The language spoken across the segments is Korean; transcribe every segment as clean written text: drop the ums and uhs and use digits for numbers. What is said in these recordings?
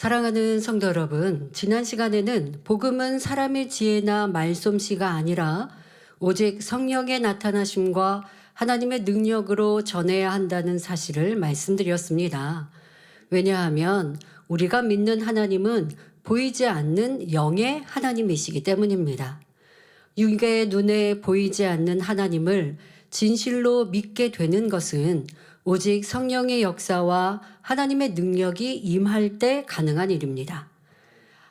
사랑하는 성도 여러분, 지난 시간에는 복음은 사람의 지혜나 말솜씨가 아니라 오직 성령의 나타나심과 하나님의 능력으로 전해야 한다는 사실을 말씀드렸습니다. 왜냐하면 우리가 믿는 하나님은 보이지 않는 영의 하나님이시기 때문입니다. 육의 눈에 보이지 않는 하나님을 진실로 믿게 되는 것은 오직 성령의 역사와 하나님의 능력이 임할 때 가능한 일입니다.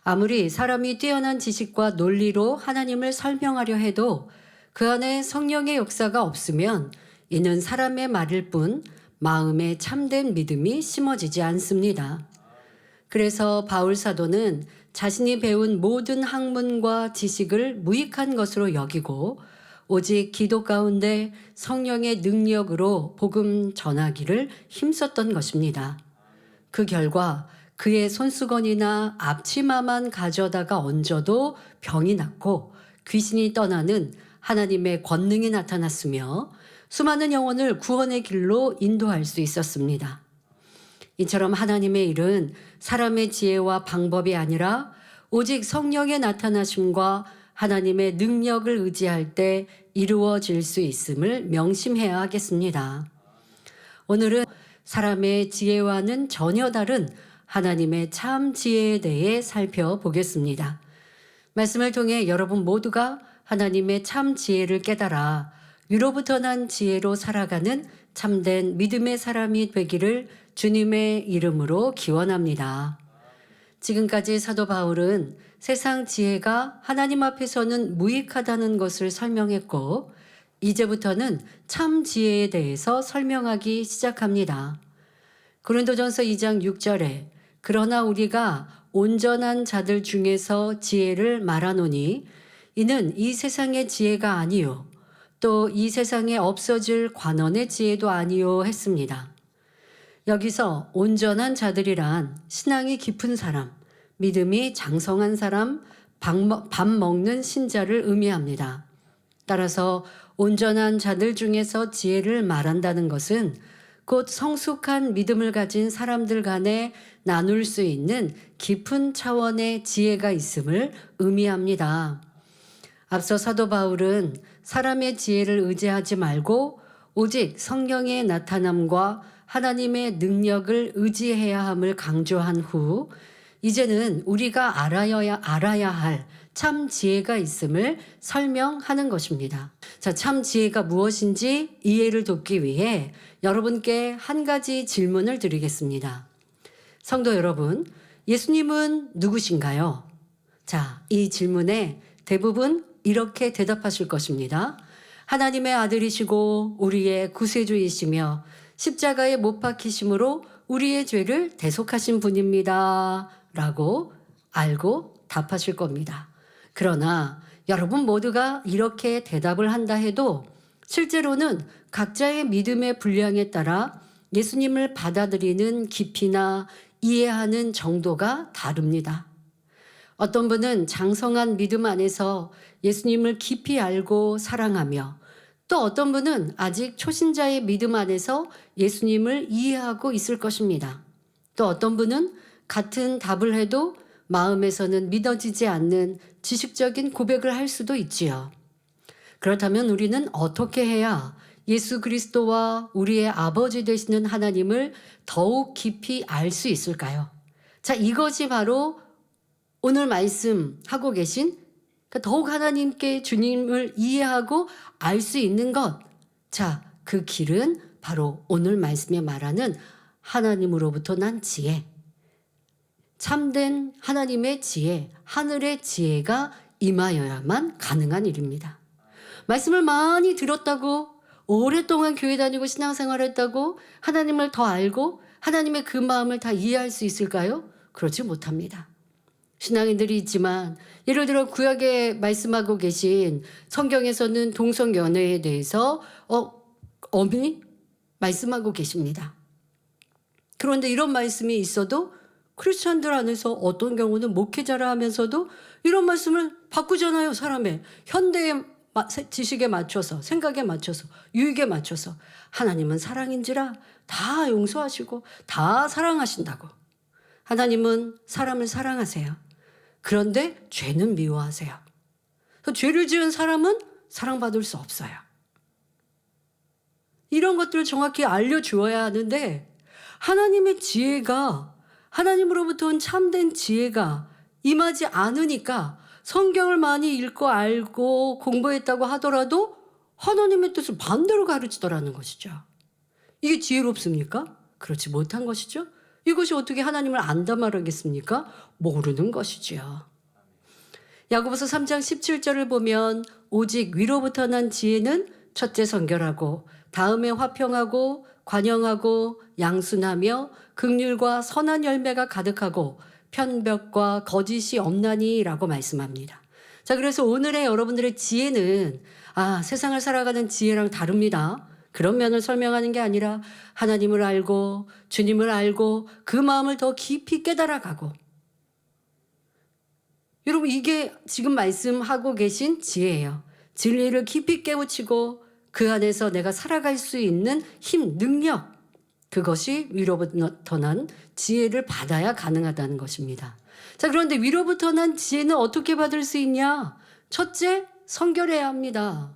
아무리 사람이 뛰어난 지식과 논리로 하나님을 설명하려 해도 그 안에 성령의 역사가 없으면 이는 사람의 말일 뿐 마음에 참된 믿음이 심어지지 않습니다. 그래서 바울 사도는 자신이 배운 모든 학문과 지식을 무익한 것으로 여기고 오직 기도 가운데 성령의 능력으로 복음 전하기를 힘썼던 것입니다. 그 결과 그의 손수건이나 앞치마만 가져다가 얹어도 병이 낫고 귀신이 떠나는 하나님의 권능이 나타났으며 수많은 영혼을 구원의 길로 인도할 수 있었습니다. 이처럼 하나님의 일은 사람의 지혜와 방법이 아니라 오직 성령의 나타나심과 하나님의 능력을 의지할 때 이루어질 수 있음을 명심해야 하겠습니다. 오늘은 사람의 지혜와는 전혀 다른 하나님의 참 지혜에 대해 살펴보겠습니다. 말씀을 통해 여러분 모두가 하나님의 참 지혜를 깨달아 위로부터 난 지혜로 살아가는 참된 믿음의 사람이 되기를 주님의 이름으로 기원합니다. 지금까지 사도 바울은 세상 지혜가 하나님 앞에서는 무익하다는 것을 설명했고 이제부터는 참 지혜에 대해서 설명하기 시작합니다. 고린도전서 2장 6절에 그러나 우리가 온전한 자들 중에서 지혜를 말하노니 이는 이 세상의 지혜가 아니요 또 이 세상에 없어질 관원의 지혜도 아니요 했습니다. 여기서 온전한 자들이란 신앙이 깊은 사람, 믿음이 장성한 사람, 밥 먹는 신자를 의미합니다. 따라서 온전한 자들 중에서 지혜를 말한다는 것은 곧 성숙한 믿음을 가진 사람들 간에 나눌 수 있는 깊은 차원의 지혜가 있음을 의미합니다. 앞서 사도 바울은 사람의 지혜를 의지하지 말고 오직 성령의 나타남과 하나님의 능력을 의지해야 함을 강조한 후 이제는 우리가 알아야 할 참 지혜가 있음을 설명하는 것입니다. 자, 참 지혜가 무엇인지 이해를 돕기 위해 여러분께 한 가지 질문을 드리겠습니다. 성도 여러분, 예수님은 누구신가요? 자, 이 질문에 대부분 이렇게 대답하실 것입니다. 하나님의 아들이시고 우리의 구세주이시며 십자가에 못 박히심으로 우리의 죄를 대속하신 분입니다. 라고 알고 답하실 겁니다. 그러나 여러분 모두가 이렇게 대답을 한다 해도 실제로는 각자의 믿음의 분량에 따라 예수님을 받아들이는 깊이나 이해하는 정도가 다릅니다. 어떤 분은 장성한 믿음 안에서 예수님을 깊이 알고 사랑하며 또 어떤 분은 아직 초신자의 믿음 안에서 예수님을 이해하고 있을 것입니다. 또 어떤 분은 같은 답을 해도 마음에서는 믿어지지 않는 지식적인 고백을 할 수도 있지요. 그렇다면 우리는 어떻게 해야 예수 그리스도와 우리의 아버지 되시는 하나님을 더욱 깊이 알 수 있을까요? 자, 이것이 바로 오늘 말씀하고 계신 더욱 하나님께 주님을 이해하고 알 수 있는 것. 자, 그 길은 바로 오늘 말씀에 말하는 하나님으로부터 난 지혜. 참된 하나님의 지혜, 하늘의 지혜가 임하여야만 가능한 일입니다. 말씀을 많이 들었다고 오랫동안 교회 다니고 신앙생활을 했다고 하나님을 더 알고 하나님의 그 마음을 다 이해할 수 있을까요? 그렇지 못합니다. 신앙인들이 있지만 예를 들어 구약에 말씀하고 계신 성경에서는 동성연애에 대해서 엄히 말씀하고 계십니다. 그런데 이런 말씀이 있어도 크리스천들 안에서 어떤 경우는 목회자라 하면서도 이런 말씀을 바꾸잖아요. 사람의 현대의 지식에 맞춰서 생각에 맞춰서 유익에 맞춰서 하나님은 사랑인지라 다 용서하시고 다 사랑하신다고. 하나님은 사람을 사랑하세요. 그런데 죄는 미워하세요. 그래서 죄를 지은 사람은 사랑받을 수 없어요. 이런 것들을 정확히 알려주어야 하는데 하나님의 지혜가, 하나님으로부터 온 참된 지혜가 임하지 않으니까 성경을 많이 읽고 알고 공부했다고 하더라도 하나님의 뜻을 반대로 가르치더라는 것이죠. 이게 지혜롭습니까? 그렇지 못한 것이죠. 이것이 어떻게 하나님을 안다 말하겠습니까? 모르는 것이지요. 야고보서 3장 17절을 보면 오직 위로부터 난 지혜는 첫째 성결하고 다음에 화평하고 관영하고 양순하며 긍휼과 선한 열매가 가득하고 편벽과 거짓이 없나니라고 말씀합니다. 자, 그래서 오늘의 여러분들의 지혜는 세상을 살아가는 지혜랑 다릅니다. 그런 면을 설명하는 게 아니라 하나님을 알고 주님을 알고 그 마음을 더 깊이 깨달아가고, 여러분 이게 지금 말씀하고 계신 지혜예요. 진리를 깊이 깨우치고 그 안에서 내가 살아갈 수 있는 힘, 능력, 그것이 위로부터 난 지혜를 받아야 가능하다는 것입니다. 자, 그런데 위로부터 난 지혜는 어떻게 받을 수 있냐? 첫째, 성결해야 합니다.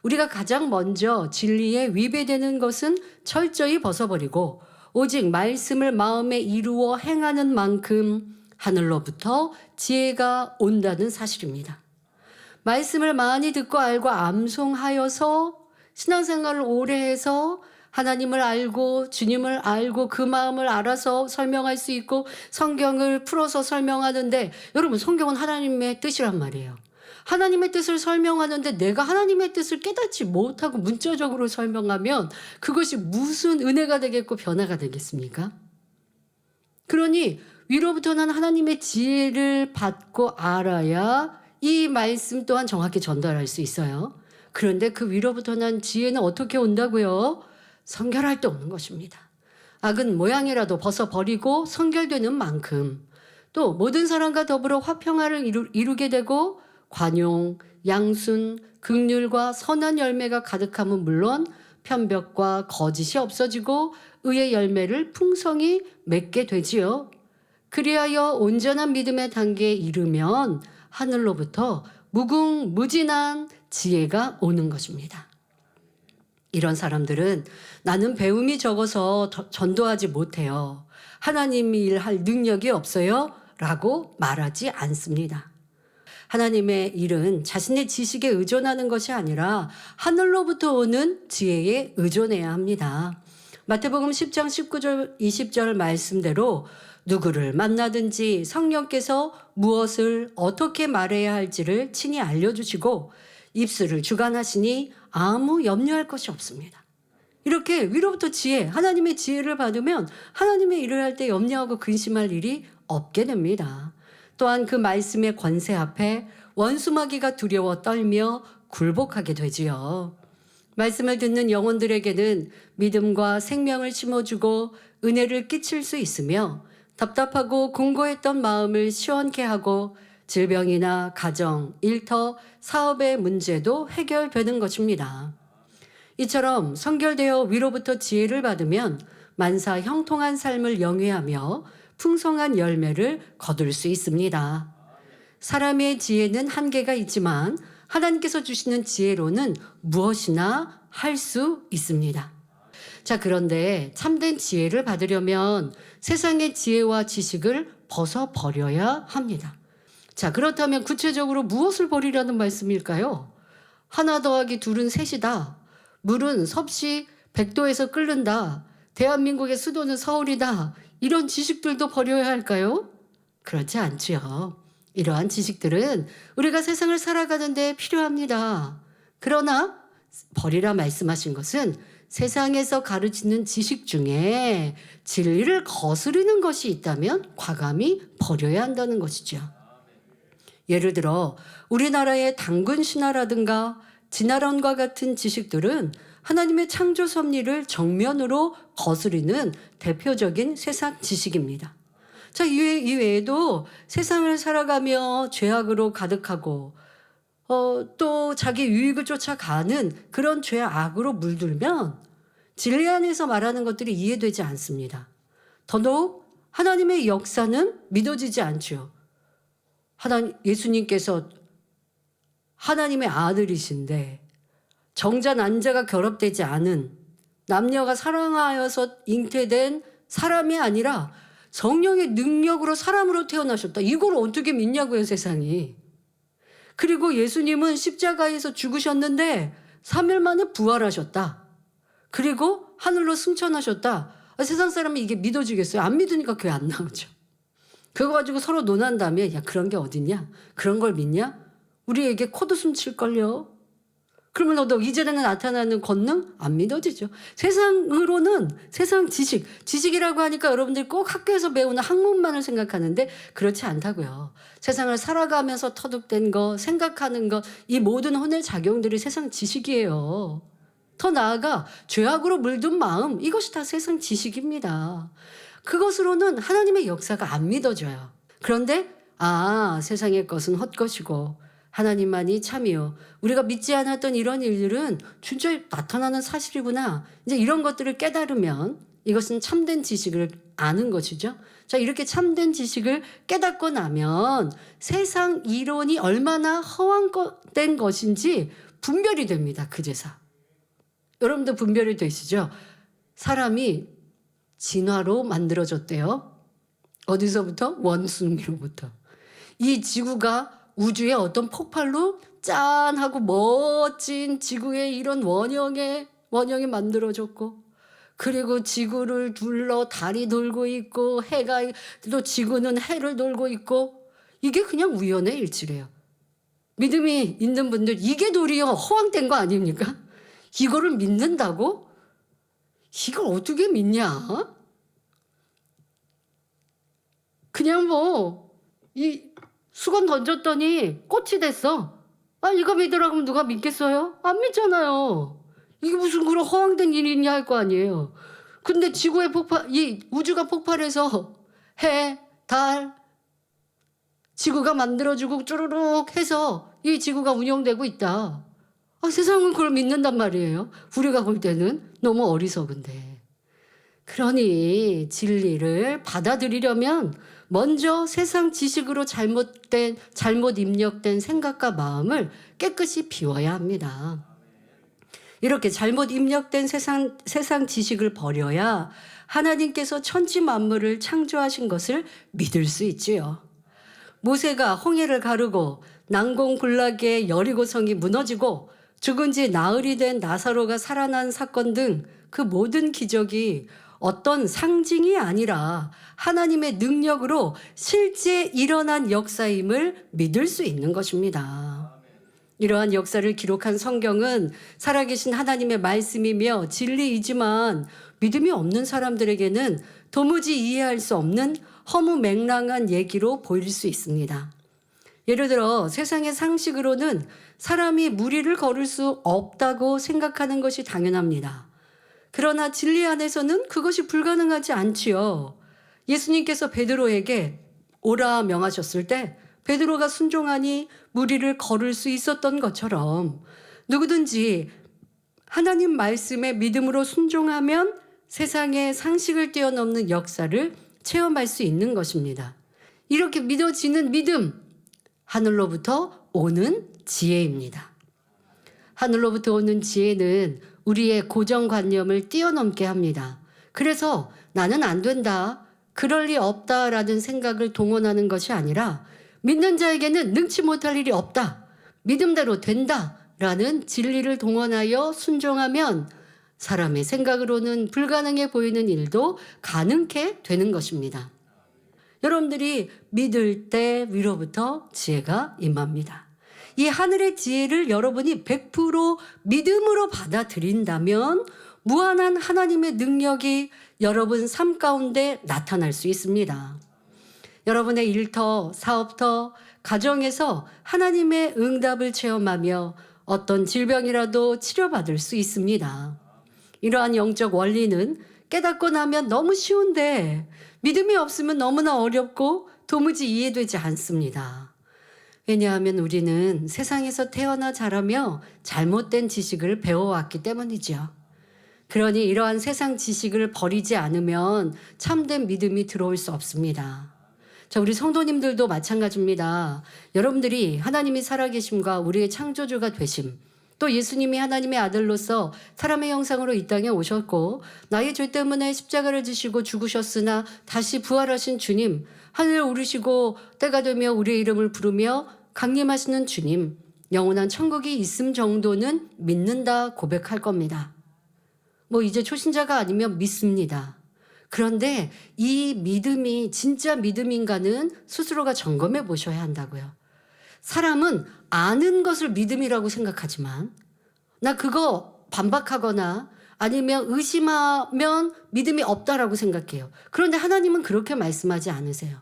우리가 가장 먼저 진리에 위배되는 것은 철저히 벗어버리고 오직 말씀을 마음에 이루어 행하는 만큼 하늘로부터 지혜가 온다는 사실입니다. 말씀을 많이 듣고 알고 암송하여서 신앙생활을 오래 해서 하나님을 알고 주님을 알고 그 마음을 알아서 설명할 수 있고 성경을 풀어서 설명하는데, 여러분 성경은 하나님의 뜻이란 말이에요. 하나님의 뜻을 설명하는데 내가 하나님의 뜻을 깨닫지 못하고 문자적으로 설명하면 그것이 무슨 은혜가 되겠고 변화가 되겠습니까? 그러니 위로부터 난 하나님의 지혜를 받고 알아야 이 말씀 또한 정확히 전달할 수 있어요. 그런데 그 위로부터 난 지혜는 어떻게 온다고요? 성결할 때 오는 것입니다. 악은 모양이라도 벗어버리고 성결되는 만큼 또 모든 사람과 더불어 화평화를 이루게 되고 관용, 양순, 긍휼과 선한 열매가 가득함은 물론 편벽과 거짓이 없어지고 의의 열매를 풍성히 맺게 되지요. 그리하여 온전한 믿음의 단계에 이르면 하늘로부터 무궁무진한 지혜가 오는 것입니다. 이런 사람들은 나는 배움이 적어서 전도하지 못해요. 하나님이 일할 능력이 없어요. 라고 말하지 않습니다. 하나님의 일은 자신의 지식에 의존하는 것이 아니라 하늘로부터 오는 지혜에 의존해야 합니다. 마태복음 10장 19절 20절 말씀대로 누구를 만나든지 성령께서 무엇을 어떻게 말해야 할지를 친히 알려주시고 입술을 주관하시니 아무 염려할 것이 없습니다. 이렇게 위로부터 지혜, 하나님의 지혜를 받으면 하나님의 일을 할 때 염려하고 근심할 일이 없게 됩니다. 또한 그 말씀의 권세 앞에 원수마귀가 두려워 떨며 굴복하게 되지요. 말씀을 듣는 영혼들에게는 믿음과 생명을 심어주고 은혜를 끼칠 수 있으며 답답하고 공고했던 마음을 시원케 하고 질병이나 가정, 일터, 사업의 문제도 해결되는 것입니다. 이처럼 성결되어 위로부터 지혜를 받으면 만사 형통한 삶을 영위하며 풍성한 열매를 거둘 수 있습니다. 사람의 지혜는 한계가 있지만 하나님께서 주시는 지혜로는 무엇이나 할 수 있습니다. 자, 그런데 참된 지혜를 받으려면 세상의 지혜와 지식을 벗어버려야 합니다. 자, 그렇다면 구체적으로 무엇을 버리라는 말씀일까요? 하나 더하기 둘은 셋이다. 물은 섭씨 100도에서 끓는다. 대한민국의 수도는 서울이다. 이런 지식들도 버려야 할까요? 그렇지 않지요. 이러한 지식들은 우리가 세상을 살아가는 데 필요합니다. 그러나 버리라 말씀하신 것은 세상에서 가르치는 지식 중에 진리를 거스르는 것이 있다면 과감히 버려야 한다는 것이죠. 예를 들어 우리나라의 당군 신화라든가 진화론과 같은 지식들은 하나님의 창조 섭리를 정면으로 거스르는 대표적인 세상 지식입니다. 자, 이외에도 세상을 살아가며 죄악으로 가득하고 또 자기 유익을 쫓아가는 그런 죄악으로 물들면 진리 안에서 말하는 것들이 이해되지 않습니다. 더더욱 하나님의 역사는 믿어지지 않죠. 예수님께서 하나님의 아들이신데 정자 난자가 결합되지 않은 남녀가 사랑하여서 잉태된 사람이 아니라 성령의 능력으로 사람으로 태어나셨다. 이걸 어떻게 믿냐고요, 세상이. 그리고 예수님은 십자가에서 죽으셨는데 3일 만에 부활하셨다. 그리고 하늘로 승천하셨다. 세상 사람이 이게 믿어지겠어요? 안 믿으니까 교회 안 나오죠. 그거 가지고 서로 논한 다음에 야 그런 게 어딨냐? 그런 걸 믿냐? 우리에게 코도 숨칠걸요. 그러면 너도 이전에는 나타나는 권능 안 믿어지죠. 세상으로는 세상 지식이라고 하니까 여러분들이 꼭 학교에서 배우는 학문만을 생각하는데 그렇지 않다고요. 세상을 살아가면서 터득된 거, 생각하는 거, 이 모든 혼의 작용들이 세상 지식이에요. 더 나아가 죄악으로 물든 마음, 이것이 다 세상 지식입니다. 그것으로는 하나님의 역사가 안 믿어져요. 그런데 세상의 것은 헛것이고 하나님만이 참이요. 우리가 믿지 않았던 이런 일들은 진짜 나타나는 사실이구나. 이제 이런 것들을 깨달으면 이것은 참된 지식을 아는 것이죠. 자, 이렇게 참된 지식을 깨닫고 나면 세상 이론이 얼마나 허황된 것인지 분별이 됩니다. 그제서. 여러분도 분별이 되시죠? 사람이 진화로 만들어졌대요. 어디서부터? 원숭이로부터. 이 지구가 우주의 어떤 폭발로 짠 하고 멋진 지구의 이런 원형이 만들어졌고, 그리고 지구를 둘러 달이 돌고 있고, 또 지구는 해를 돌고 있고, 이게 그냥 우연의 일치래요. 믿음이 있는 분들, 이게 도리어 허황된 거 아닙니까? 이거를 믿는다고? 이걸 어떻게 믿냐? 그냥 수건 던졌더니 꽃이 됐어. 이거 믿으라고 하면 누가 믿겠어요? 안 믿잖아요. 이게 무슨 그런 허황된 일이냐 할 거 아니에요. 근데 이 우주가 폭발해서 해, 달, 지구가 만들어지고 쭈루룩 해서 이 지구가 운영되고 있다. 세상은 그걸 믿는단 말이에요. 우리가 볼 때는 너무 어리석은데. 그러니 진리를 받아들이려면 먼저 세상 지식으로 잘못 입력된 생각과 마음을 깨끗이 비워야 합니다. 이렇게 잘못 입력된 세상 지식을 버려야 하나님께서 천지 만물을 창조하신 것을 믿을 수 있지요. 모세가 홍해를 가르고 난공불락의 여리고성이 무너지고 죽은 지 나흘이 된 나사로가 살아난 사건 등 그 모든 기적이 어떤 상징이 아니라 하나님의 능력으로 실제 일어난 역사임을 믿을 수 있는 것입니다. 이러한 역사를 기록한 성경은 살아계신 하나님의 말씀이며 진리이지만 믿음이 없는 사람들에게는 도무지 이해할 수 없는 허무맹랑한 얘기로 보일 수 있습니다. 예를 들어 세상의 상식으로는 사람이 무리를 걸을 수 없다고 생각하는 것이 당연합니다. 그러나 진리 안에서는 그것이 불가능하지 않지요. 예수님께서 베드로에게 오라 명하셨을 때 베드로가 순종하니 무리를 걸을 수 있었던 것처럼 누구든지 하나님 말씀에 믿음으로 순종하면 세상의 상식을 뛰어넘는 역사를 체험할 수 있는 것입니다. 이렇게 믿어지는 믿음, 하늘로부터 오는 지혜입니다. 하늘로부터 오는 지혜는 우리의 고정관념을 뛰어넘게 합니다. 그래서 나는 안 된다, 그럴 리 없다라는 생각을 동원하는 것이 아니라 믿는 자에게는 능치 못할 일이 없다, 믿음대로 된다라는 진리를 동원하여 순종하면 사람의 생각으로는 불가능해 보이는 일도 가능케 되는 것입니다. 여러분들이 믿을 때 위로부터 지혜가 임합니다. 이 하늘의 지혜를 여러분이 100% 믿음으로 받아들인다면 무한한 하나님의 능력이 여러분 삶 가운데 나타날 수 있습니다. 여러분의 일터, 사업터, 가정에서 하나님의 응답을 체험하며 어떤 질병이라도 치료받을 수 있습니다. 이러한 영적 원리는 깨닫고 나면 너무 쉬운데 믿음이 없으면 너무나 어렵고 도무지 이해되지 않습니다. 왜냐하면 우리는 세상에서 태어나 자라며 잘못된 지식을 배워왔기 때문이죠. 그러니 이러한 세상 지식을 버리지 않으면 참된 믿음이 들어올 수 없습니다. 자, 우리 성도님들도 마찬가지입니다. 여러분들이 하나님이 살아계심과 우리의 창조주가 되심, 또 예수님이 하나님의 아들로서 사람의 형상으로 이 땅에 오셨고 나의 죄 때문에 십자가를 지시고 죽으셨으나 다시 부활하신 주님, 하늘을 오르시고 때가 되며 우리의 이름을 부르며 강림하시는 주님, 영원한 천국이 있음 정도는 믿는다 고백할 겁니다. 뭐 이제 초신자가 아니면 믿습니다. 그런데 이 믿음이 진짜 믿음인가는 스스로가 점검해 보셔야 한다고요. 사람은 아는 것을 믿음이라고 생각하지만 나 그거 반박하거나 아니면 의심하면 믿음이 없다라고 생각해요. 그런데 하나님은 그렇게 말씀하지 않으세요.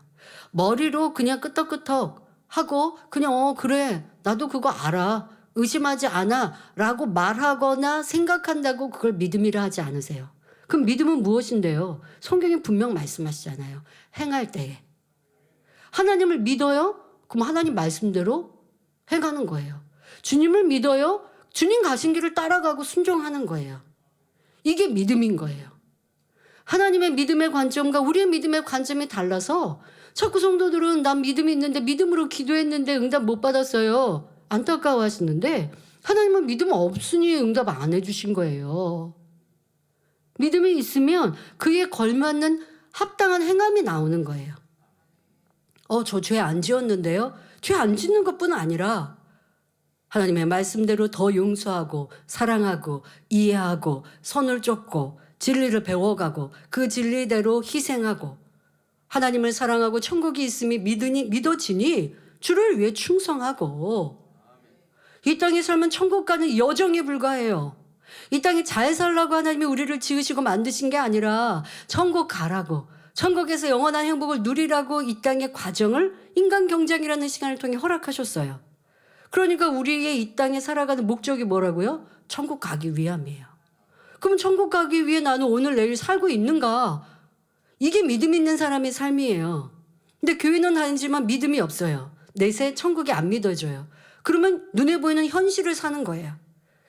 머리로 그냥 끄덕끄덕 하고 그냥 그래 나도 그거 알아 의심하지 않아 라고 말하거나 생각한다고 그걸 믿음이라 하지 않으세요. 그럼 믿음은 무엇인데요? 성경이 분명 말씀하시잖아요. 행할 때에. 하나님을 믿어요? 그럼 하나님 말씀대로 행하는 거예요. 주님을 믿어요? 주님 가신 길을 따라가고 순종하는 거예요. 이게 믿음인 거예요. 하나님의 믿음의 관점과 우리의 믿음의 관점이 달라서 자꾸 성도들은 난 믿음이 있는데 믿음으로 기도했는데 응답 못 받았어요. 안타까워 하시는데 하나님은 믿음 없으니 응답 안 해주신 거예요. 믿음이 있으면 그에 걸맞는 합당한 행함이 나오는 거예요. 저 죄 안 지었는데요? 죄 안 짓는 것뿐 아니라 하나님의 말씀대로 더 용서하고 사랑하고 이해하고 선을 쫓고 진리를 배워가고 그 진리대로 희생하고 하나님을 사랑하고 천국이 있음이 믿어지니 주를 위해 충성하고 이 땅에 살면 천국 가는 여정에 불과해요. 이 땅에 잘 살라고 하나님이 우리를 지으시고 만드신 게 아니라 천국 가라고 천국에서 영원한 행복을 누리라고 이 땅의 과정을 인간 경쟁이라는 시간을 통해 허락하셨어요. 그러니까 우리의 이 땅에 살아가는 목적이 뭐라고요? 천국 가기 위함이에요. 그럼 천국 가기 위해 나는 오늘 내일 살고 있는가? 이게 믿음 있는 사람의 삶이에요. 근데 교회는 다니지만 믿음이 없어요. 내세 천국이 안 믿어져요. 그러면 눈에 보이는 현실을 사는 거예요.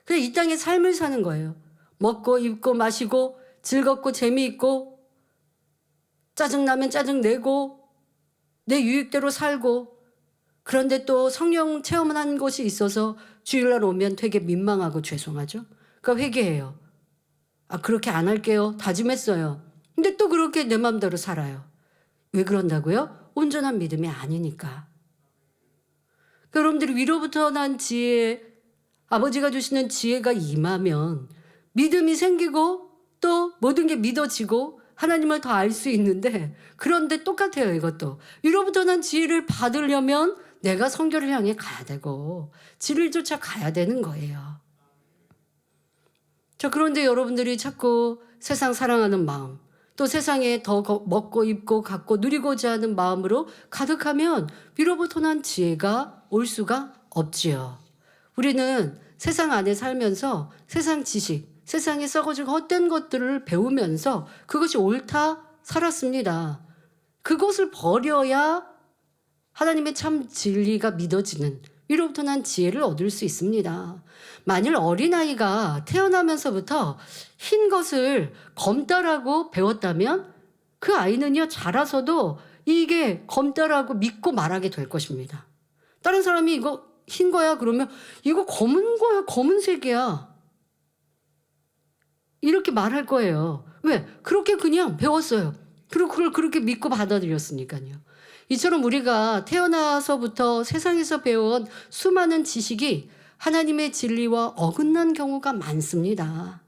그냥 이 땅의 삶을 사는 거예요. 먹고 입고 마시고 즐겁고 재미있고 짜증나면 짜증내고 내 유익대로 살고 그런데 또 성령 체험을 한 곳이 있어서 주일날 오면 되게 민망하고 죄송하죠. 그러니까 회개해요. 그렇게 안 할게요. 다짐했어요. 근데 또 그렇게 내 마음대로 살아요. 왜 그런다고요? 온전한 믿음이 아니니까. 여러분들이 위로부터 난 지혜, 아버지가 주시는 지혜가 임하면 믿음이 생기고 또 모든 게 믿어지고 하나님을 더 알 수 있는데 그런데 똑같아요. 이것도. 위로부터 난 지혜를 받으려면 내가 성결을 향해 가야 되고 진리를 쫓아 가야 되는 거예요. 자, 그런데 여러분들이 자꾸 세상 사랑하는 마음 또 세상에 더 먹고 입고 갖고 누리고자 하는 마음으로 가득하면 위로부터 난 지혜가 올 수가 없지요. 우리는 세상 안에 살면서 세상 지식, 세상에 썩어지고 헛된 것들을 배우면서 그것이 옳다 살았습니다. 그것을 버려야 하나님의 참 진리가 믿어지는 위로부터 난 지혜를 얻을 수 있습니다. 만일 어린아이가 태어나면서부터 흰 것을 검다라고 배웠다면 그 아이는요 자라서도 이게 검다라고 믿고 말하게 될 것입니다. 다른 사람이 이거 흰 거야 그러면 이거 검은 거야 검은색이야 이렇게 말할 거예요. 왜? 그렇게 그냥 배웠어요. 그리고 그걸 그렇게 믿고 받아들였으니까요. 이처럼 우리가 태어나서부터 세상에서 배운 수많은 지식이 하나님의 진리와 어긋난 경우가 많습니다.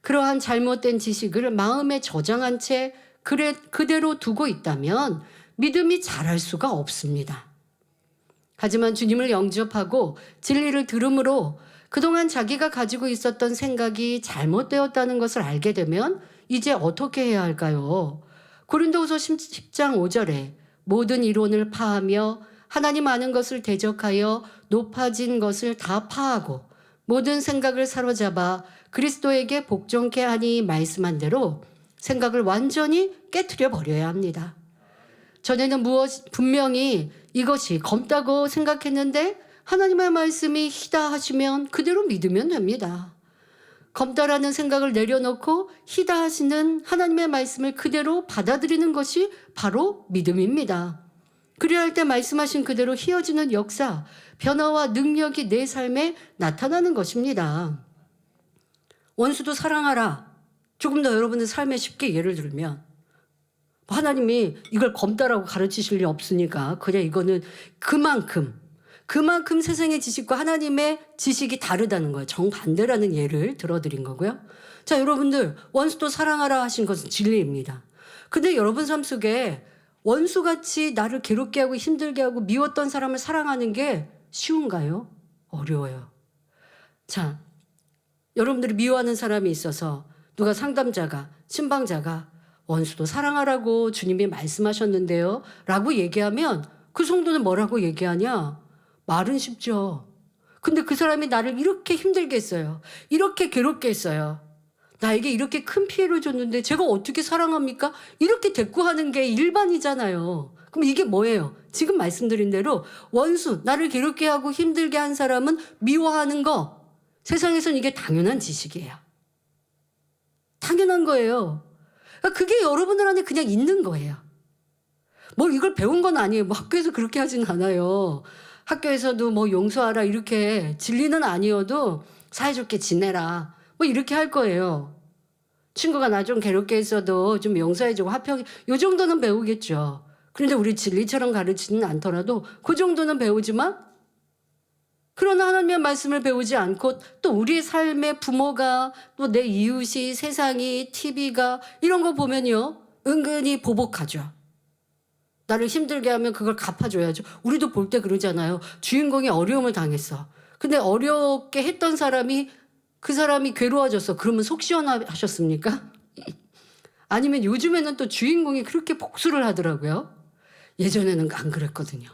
그러한 잘못된 지식을 마음에 저장한 채 그대로 두고 있다면 믿음이 자랄 수가 없습니다. 하지만 주님을 영접하고 진리를 들음으로 그동안 자기가 가지고 있었던 생각이 잘못되었다는 것을 알게 되면 이제 어떻게 해야 할까요? 고린도후서 10장 5절에 모든 이론을 파하며 하나님 아는 것을 대적하여 높아진 것을 다 파하고 모든 생각을 사로잡아 그리스도에게 복종케 하니 말씀한 대로 생각을 완전히 깨트려 버려야 합니다. 전에는 분명히 이것이 검다고 생각했는데 하나님의 말씀이 희다 하시면 그대로 믿으면 됩니다. 검다라는 생각을 내려놓고 희다 하시는 하나님의 말씀을 그대로 받아들이는 것이 바로 믿음입니다. 그래야 할 때 말씀하신 그대로 휘어지는 역사, 변화와 능력이 내 삶에 나타나는 것입니다. 원수도 사랑하라. 조금 더 여러분의 삶에 쉽게 예를 들면 하나님이 이걸 검다라고 가르치실 리 없으니까 그냥 이거는 그만큼 세상의 지식과 하나님의 지식이 다르다는 거예요. 정반대라는 예를 들어드린 거고요. 자, 여러분들 원수도 사랑하라 하신 것은 진리입니다. 근데 여러분 삶 속에 원수같이 나를 괴롭게 하고 힘들게 하고 미웠던 사람을 사랑하는 게 쉬운가요? 어려워요. 자, 여러분들이 미워하는 사람이 있어서 누가 상담자가 신방자가 원수도 사랑하라고 주님이 말씀하셨는데요 라고 얘기하면 그 성도는 뭐라고 얘기하냐? 말은 쉽죠. 근데 그 사람이 나를 이렇게 힘들게 했어요. 이렇게 괴롭게 했어요. 나에게 이렇게 큰 피해를 줬는데 제가 어떻게 사랑합니까? 이렇게 대꾸하는 게 일반이잖아요. 그럼 이게 뭐예요? 지금 말씀드린 대로 원수, 나를 괴롭게 하고 힘들게 한 사람은 미워하는 거. 세상에선 이게 당연한 지식이에요. 당연한 거예요. 그게 여러분들 안에 그냥 있는 거예요. 뭐 이걸 배운 건 아니에요. 뭐 학교에서 그렇게 하진 않아요. 학교에서도 뭐 용서하라 이렇게 진리는 아니어도 사이좋게 지내라 뭐 이렇게 할 거예요. 친구가 나 좀 괴롭게 했어도 좀 용서해주고 화평 이 정도는 배우겠죠. 그런데 우리 진리처럼 가르치지는 않더라도 그 정도는 배우지만 그러나 하나님의 말씀을 배우지 않고 또 우리 삶의 부모가 또 내 이웃이 세상이 TV가 이런 거 보면요 은근히 보복하죠. 나를 힘들게 하면 그걸 갚아줘야죠. 우리도 볼 때 그러잖아요. 주인공이 어려움을 당했어. 근데 어렵게 했던 사람이 그 사람이 괴로워졌어. 그러면 속 시원하셨습니까? 아니면 요즘에는 또 주인공이 그렇게 복수를 하더라고요. 예전에는 안 그랬거든요.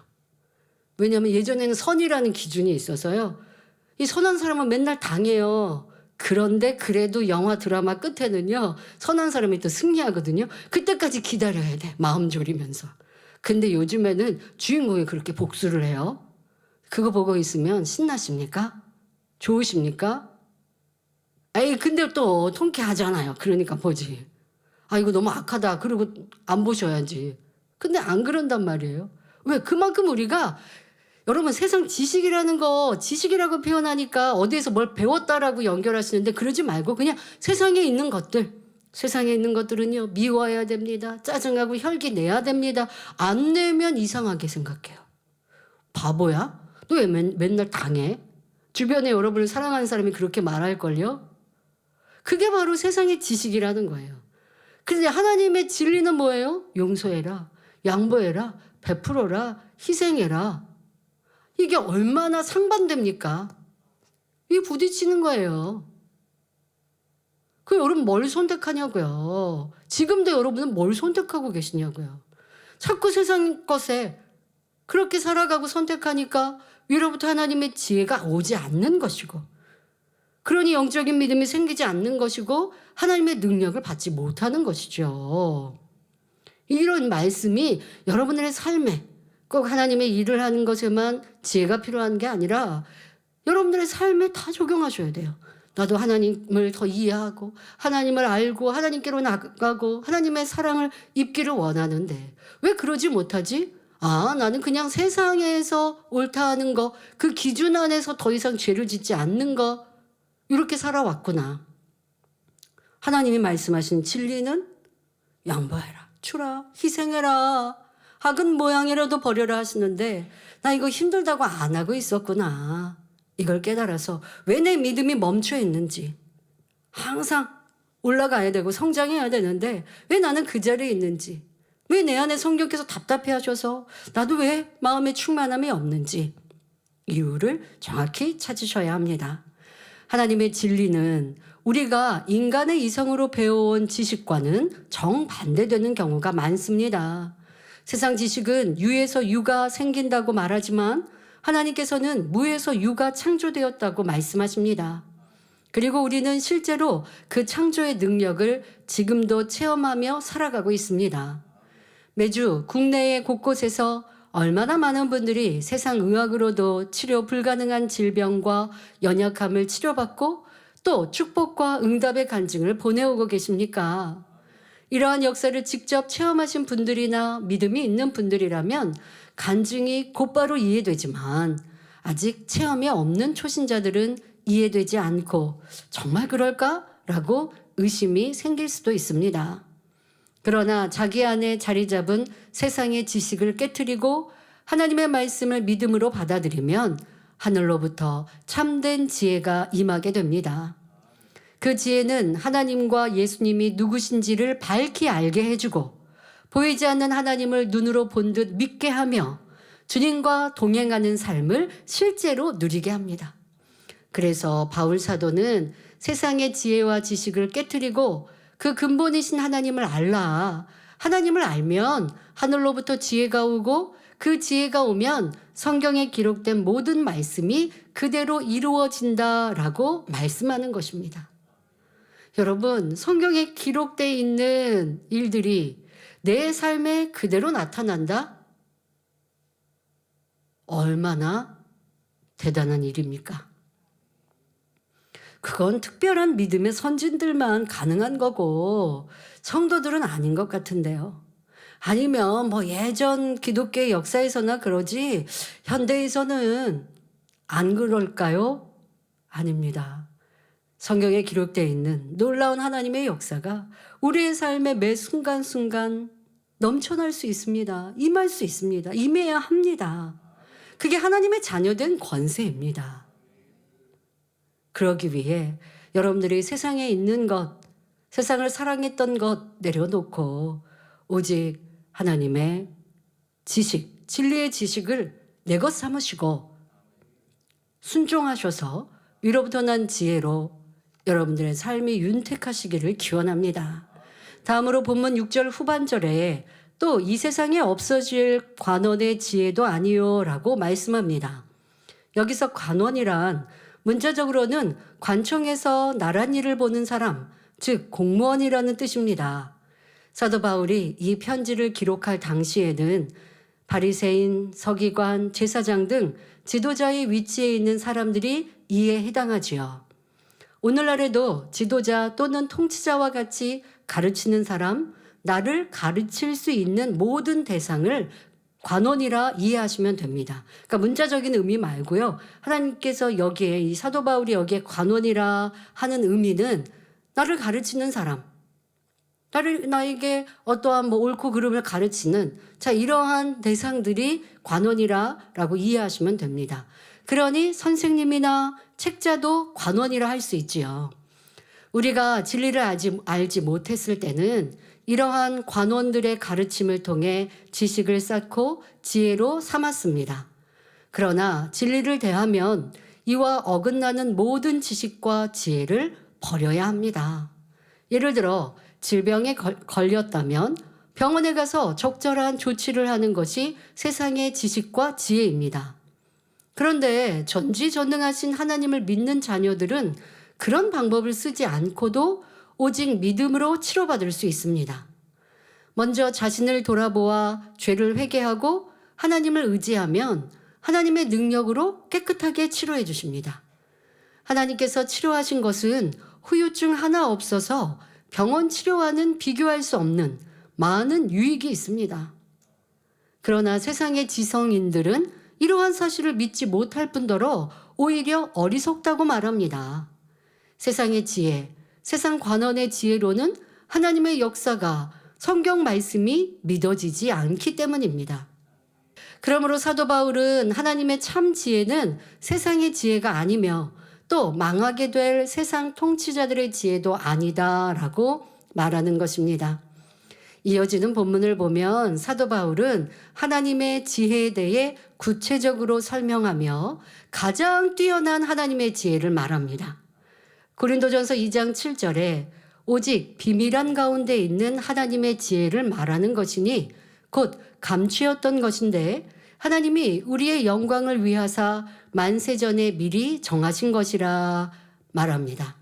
왜냐하면 예전에는 선이라는 기준이 있어서요. 이 선한 사람은 맨날 당해요. 그런데 그래도 영화 드라마 끝에는요. 선한 사람이 또 승리하거든요. 그때까지 기다려야 돼. 마음 졸이면서. 근데 요즘에는 주인공이 그렇게 복수를 해요. 그거 보고 있으면 신나십니까? 좋으십니까? 에이 근데 또 통쾌하잖아요. 그러니까 보지. 아 이거 너무 악하다. 그리고 안 보셔야지. 근데 안 그런단 말이에요. 왜? 그만큼 우리가 여러분 세상 지식이라는 거 지식이라고 표현하니까 어디에서 뭘 배웠다라고 연결하시는데 그러지 말고 그냥 세상에 있는 것들 세상에 있는 것들은요 미워해야 됩니다. 짜증하고 혈기 내야 됩니다. 안 내면 이상하게 생각해요. 바보야? 너 왜 맨날 당해? 주변에 여러분을 사랑하는 사람이 그렇게 말할걸요? 그게 바로 세상의 지식이라는 거예요. 그런데 하나님의 진리는 뭐예요? 용서해라, 양보해라, 베풀어라, 희생해라. 이게 얼마나 상반됩니까? 이게 부딪히는 거예요. 그 여러분 뭘 선택하냐고요. 지금도 여러분은 뭘 선택하고 계시냐고요. 자꾸 세상 것에 그렇게 살아가고 선택하니까 위로부터 하나님의 지혜가 오지 않는 것이고 그러니 영적인 믿음이 생기지 않는 것이고 하나님의 능력을 받지 못하는 것이죠. 이런 말씀이 여러분들의 삶에 꼭 하나님의 일을 하는 것에만 지혜가 필요한 게 아니라 여러분들의 삶에 다 적용하셔야 돼요. 나도 하나님을 더 이해하고 하나님을 알고 하나님께로 나가고 하나님의 사랑을 입기를 원하는데 왜 그러지 못하지? 아, 나는 그냥 세상에서 옳다 하는 거, 그 기준 안에서 더 이상 죄를 짓지 않는 거 이렇게 살아왔구나. 하나님이 말씀하신 진리는 양보해라, 주라, 희생해라. 학은 모양이라도 버려라 하시는데 나 이거 힘들다고 안 하고 있었구나. 이걸 깨달아서 왜 내 믿음이 멈춰 있는지 항상 올라가야 되고 성장해야 되는데 왜 나는 그 자리에 있는지 왜 내 안에 성령께서 답답해 하셔서 나도 왜 마음에 충만함이 없는지 이유를 정확히 찾으셔야 합니다. 하나님의 진리는 우리가 인간의 이성으로 배워온 지식과는 정반대되는 경우가 많습니다. 세상 지식은 유에서 유가 생긴다고 말하지만 하나님께서는 무에서 유가 창조되었다고 말씀하십니다. 그리고 우리는 실제로 그 창조의 능력을 지금도 체험하며 살아가고 있습니다. 매주 국내의 곳곳에서 얼마나 많은 분들이 세상 의학으로도 치료 불가능한 질병과 연약함을 치료받고 또 축복과 응답의 간증을 보내오고 계십니까? 이러한 역사를 직접 체험하신 분들이나 믿음이 있는 분들이라면 간증이 곧바로 이해되지만 아직 체험이 없는 초신자들은 이해되지 않고 정말 그럴까? 라고 의심이 생길 수도 있습니다. 그러나 자기 안에 자리 잡은 세상의 지식을 깨트리고 하나님의 말씀을 믿음으로 받아들이면 하늘로부터 참된 지혜가 임하게 됩니다. 그 지혜는 하나님과 예수님이 누구신지를 밝히 알게 해주고 보이지 않는 하나님을 눈으로 본 듯 믿게 하며 주님과 동행하는 삶을 실제로 누리게 합니다. 그래서 바울 사도는 세상의 지혜와 지식을 깨트리고 그 근본이신 하나님을 알라. 하나님을 알면 하늘로부터 지혜가 오고 그 지혜가 오면 성경에 기록된 모든 말씀이 그대로 이루어진다라고 말씀하는 것입니다. 여러분, 성경에 기록되어 있는 일들이 내 삶에 그대로 나타난다? 얼마나 대단한 일입니까? 그건 특별한 믿음의 선진들만 가능한 거고 성도들은 아닌 것 같은데요. 아니면 뭐 예전 기독교의 역사에서나 그러지 현대에서는 안 그럴까요? 아닙니다. 성경에 기록되어 있는 놀라운 하나님의 역사가 우리의 삶의 매 순간순간 넘쳐날 수 있습니다. 임할 수 있습니다. 임해야 합니다. 그게 하나님의 자녀된 권세입니다. 그러기 위해 여러분들이 세상에 있는 것, 세상을 사랑했던 것 내려놓고 오직 하나님의 지식, 진리의 지식을 내 것 삼으시고 순종하셔서 위로부터 난 지혜로 여러분들의 삶이 윤택하시기를 기원합니다. 다음으로 본문 6절 후반절에 또 이 세상에 없어질 관원의 지혜도 아니요 라고 말씀합니다. 여기서 관원이란 문자적으로는 관청에서 나란 일을 보는 사람, 즉 공무원이라는 뜻입니다. 사도 바울이 이 편지를 기록할 당시에는 바리새인, 서기관, 제사장 등 지도자의 위치에 있는 사람들이 이에 해당하지요. 오늘날에도 지도자 또는 통치자와 같이 가르치는 사람, 나를 가르칠 수 있는 모든 대상을 관원이라 이해하시면 됩니다. 그러니까 문자적인 의미 말고요. 하나님께서 여기에 이 사도 바울이 여기에 관원이라 하는 의미는 나를 가르치는 사람, 나에게 어떠한 뭐 옳고 그름을 가르치는 이러한 대상들이 관원이라라고 이해하시면 됩니다. 그러니 선생님이나 책자도 관원이라 할 수 있지요. 우리가 진리를 알지 못했을 때는 이러한 관원들의 가르침을 통해 지식을 쌓고 지혜로 삼았습니다. 그러나 진리를 대하면 이와 어긋나는 모든 지식과 지혜를 버려야 합니다. 예를 들어 질병에 걸렸다면 병원에 가서 적절한 조치를 하는 것이 세상의 지식과 지혜입니다. 그런데 전지전능하신 하나님을 믿는 자녀들은 그런 방법을 쓰지 않고도 오직 믿음으로 치료받을 수 있습니다. 먼저 자신을 돌아보아 죄를 회개하고 하나님을 의지하면 하나님의 능력으로 깨끗하게 치료해 주십니다. 하나님께서 치료하신 것은 후유증 하나 없어서 병원 치료와는 비교할 수 없는 많은 유익이 있습니다. 그러나 세상의 지성인들은 이러한 사실을 믿지 못할 뿐더러 오히려 어리석다고 말합니다. 세상의 지혜, 세상 관원의 지혜로는 하나님의 역사가 성경 말씀이 믿어지지 않기 때문입니다. 그러므로 사도 바울은 하나님의 참 지혜는 세상의 지혜가 아니며 또 망하게 될 세상 통치자들의 지혜도 아니다라고 말하는 것입니다. 이어지는 본문을 보면 사도 바울은 하나님의 지혜에 대해 구체적으로 설명하며 가장 뛰어난 하나님의 지혜를 말합니다. 고린도전서 2장 7절에 오직 비밀한 가운데 있는 하나님의 지혜를 말하는 것이니 곧 감추었던 것인데 하나님이 우리의 영광을 위하사 만세전에 미리 정하신 것이라 말합니다.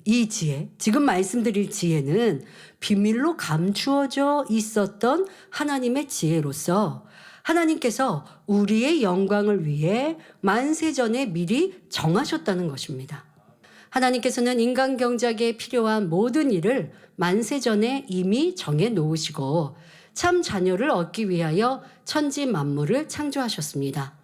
이 지혜, 지금 말씀드릴 지혜는 비밀로 감추어져 있었던 하나님의 지혜로서 하나님께서 우리의 영광을 위해 만세전에 미리 정하셨다는 것입니다. 하나님께서는 인간 경작에 필요한 모든 일을 만세전에 이미 정해 놓으시고 참 자녀를 얻기 위하여 천지 만물을 창조하셨습니다.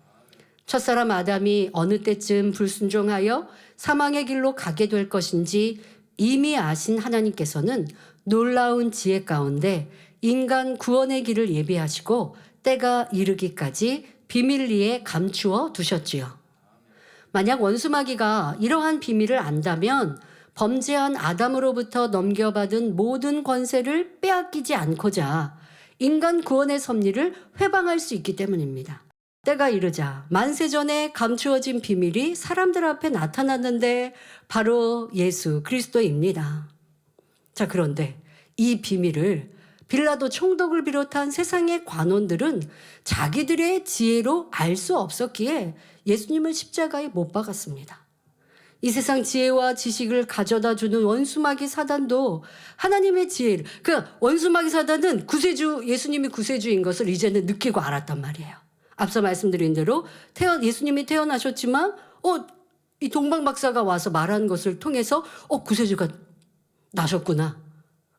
첫사람 아담이 어느 때쯤 불순종하여 사망의 길로 가게 될 것인지 이미 아신 하나님께서는 놀라운 지혜 가운데 인간 구원의 길을 예비하시고 때가 이르기까지 비밀리에 감추어 두셨지요. 만약 원수마귀가 이러한 비밀을 안다면 범죄한 아담으로부터 넘겨받은 모든 권세를 빼앗기지 않고자 인간 구원의 섭리를 회방할 수 있기 때문입니다. 때가 이르자 만세전에 감추어진 비밀이 사람들 앞에 나타났는데 바로 예수 그리스도입니다. 자, 그런데 이 비밀을 빌라도 총독을 비롯한 세상의 관원들은 자기들의 지혜로 알 수 없었기에 예수님을 십자가에 못 박았습니다. 이 세상 지혜와 지식을 가져다 주는 원수마귀 사단도 하나님의 지혜를, 원수마귀 사단은 예수님이 구세주인 것을 이제는 느끼고 알았단 말이에요. 앞서 말씀드린 대로 예수님이 태어나셨지만 이 동방 박사가 와서 말한 것을 통해서 구세주가 나셨구나.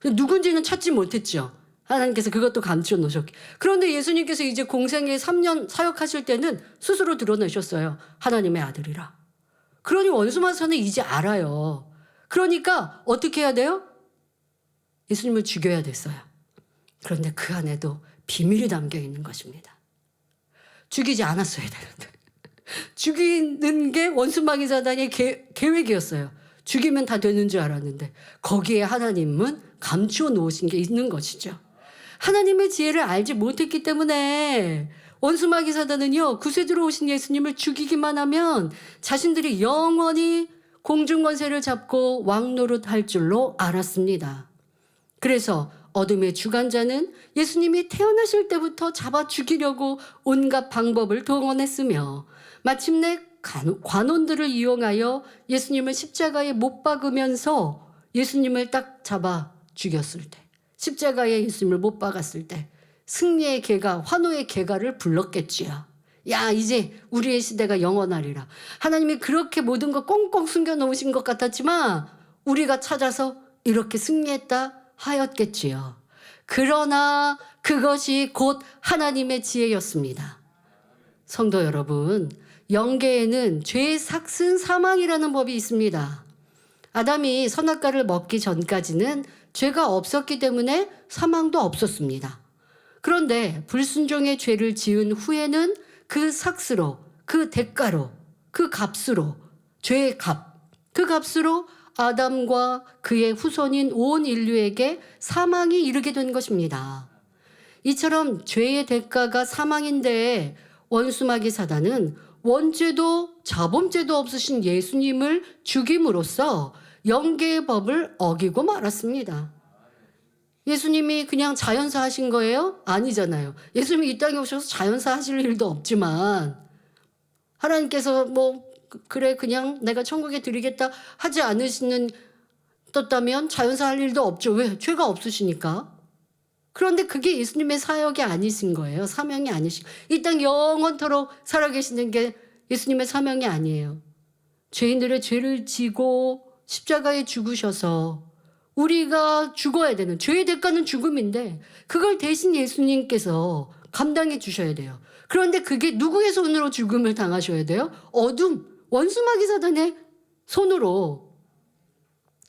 누군지는 찾지 못했죠. 하나님께서 그것도 감추어 놓으셨기. 그런데 예수님께서 이제 공생애 3년 사역하실 때는 스스로 드러내셨어요. 하나님의 아들이라. 그러니 원수마귀는 이제 알아요. 그러니까 어떻게 해야 돼요? 예수님을 죽여야 됐어요. 그런데 그 안에도 비밀이 담겨 있는 것입니다. 죽이지 않았어야 되는데. 죽이는 게 원수마귀 사단의 계획이었어요. 죽이면 다 되는 줄 알았는데 거기에 하나님은 감추어 놓으신 게 있는 것이죠. 하나님의 지혜를 알지 못했기 때문에 원수마귀 사단은요, 구세주로 오신 예수님을 죽이기만 하면 자신들이 영원히 공중권세를 잡고 왕노릇할 줄로 알았습니다. 그래서 어둠의 주관자는 예수님이 태어나실 때부터 잡아 죽이려고 온갖 방법을 동원했으며 마침내 관원들을 이용하여 예수님을 십자가에 못 박으면서 예수님을 딱 잡아 죽였을 때, 십자가에 예수님을 못 박았을 때 승리의 개가, 환호의 개가를 불렀겠지요. 야, 이제 우리의 시대가 영원하리라. 하나님이 그렇게 모든 거 꽁꽁 숨겨놓으신 것 같았지만 우리가 찾아서 이렇게 승리했다 하였겠지요. 그러나 그것이 곧 하나님의 지혜였습니다. 성도 여러분, 영계에는 죄의 삭슨 사망이라는 법이 있습니다. 아담이 선악과를 먹기 전까지는 죄가 없었기 때문에 사망도 없었습니다. 그런데 불순종의 죄를 지은 후에는 그 삭스로, 그 대가로, 그 값으로, 죄의 값, 그 값으로 아담과 그의 후손인 온 인류에게 사망이 이르게 된 것입니다. 이처럼 죄의 대가가 사망인데 원수마귀 사단은 원죄도 자범죄도 없으신 예수님을 죽임으로써 영계의 법을 어기고 말았습니다. 예수님이 그냥 자연사 하신 거예요? 아니잖아요. 예수님이 이 땅에 오셔서 자연사 하실 일도 없지만 하나님께서 그래 그냥 내가 천국에 드리겠다 하지 않으시는 떴다면 자연사 할 일도 없죠. 왜? 죄가 없으시니까. 그런데 그게 예수님의 사역이 아니신 거예요. 사명이 아니신. 이 땅 영원토록 살아계시는 게 예수님의 사명이 아니에요. 죄인들의 죄를 지고 십자가에 죽으셔서 우리가 죽어야 되는, 죄의 대가는 죽음인데 그걸 대신 예수님께서 감당해 주셔야 돼요. 그런데 그게 누구의 손으로 죽음을 당하셔야 돼요? 원수마귀 사단의 손으로.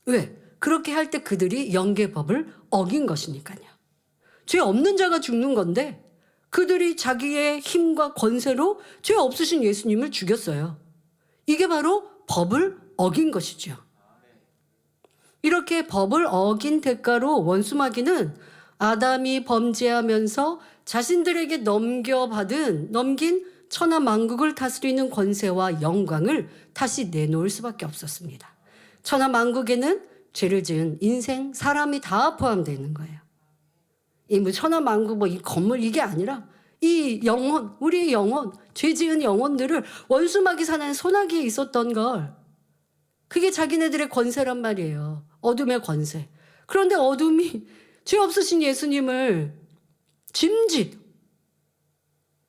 왜? 그렇게 할 때 그들이 영계법을 어긴 것이니까요. 죄 없는 자가 죽는 건데 그들이 자기의 힘과 권세로 죄 없으신 예수님을 죽였어요. 이게 바로 법을 어긴 것이죠. 이렇게 법을 어긴 대가로 원수마귀는 아담이 범죄하면서 자신들에게 넘긴 천하 만국을 다스리는 권세와 영광을 다시 내놓을 수밖에 없었습니다. 천하 만국에는 죄를 지은 인생, 사람이 다 포함되어 있는 거예요. 이 천하 만국 이 건물 이게 아니라 이 영혼, 우리의 영혼, 죄 지은 영혼들을 원수마귀 사단의 손아귀에 있었던 걸, 그게 자기네들의 권세란 말이에요. 어둠의 권세. 그런데 어둠이 죄 없으신 예수님을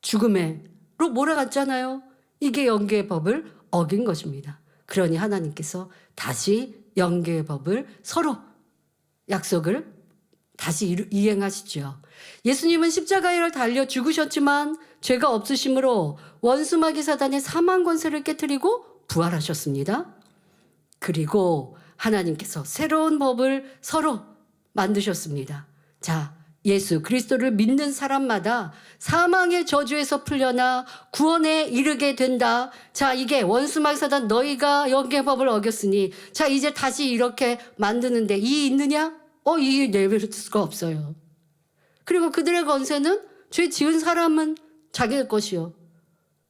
죽음에로 몰아갔잖아요. 이게 영계의 법을 어긴 것입니다. 그러니 하나님께서 다시 영계의 법을 서로 약속을 다시 이행하시죠. 예수님은 십자가에 달려 죽으셨지만 죄가 없으심으로 원수마귀 사단의 사망 권세를 깨뜨리고 부활하셨습니다. 그리고 하나님께서 새로운 법을 서로 만드셨습니다. 자, 예수 그리스도를 믿는 사람마다 사망의 저주에서 풀려나 구원에 이르게 된다. 자, 이게 원수마귀 사단 너희가 영계의 법을 어겼으니 자, 이제 다시 이렇게 만드는데 이 있느냐? 이 내버릴 수가 없어요. 그리고 그들의 권세는 죄 지은 사람은 자기의 것이요.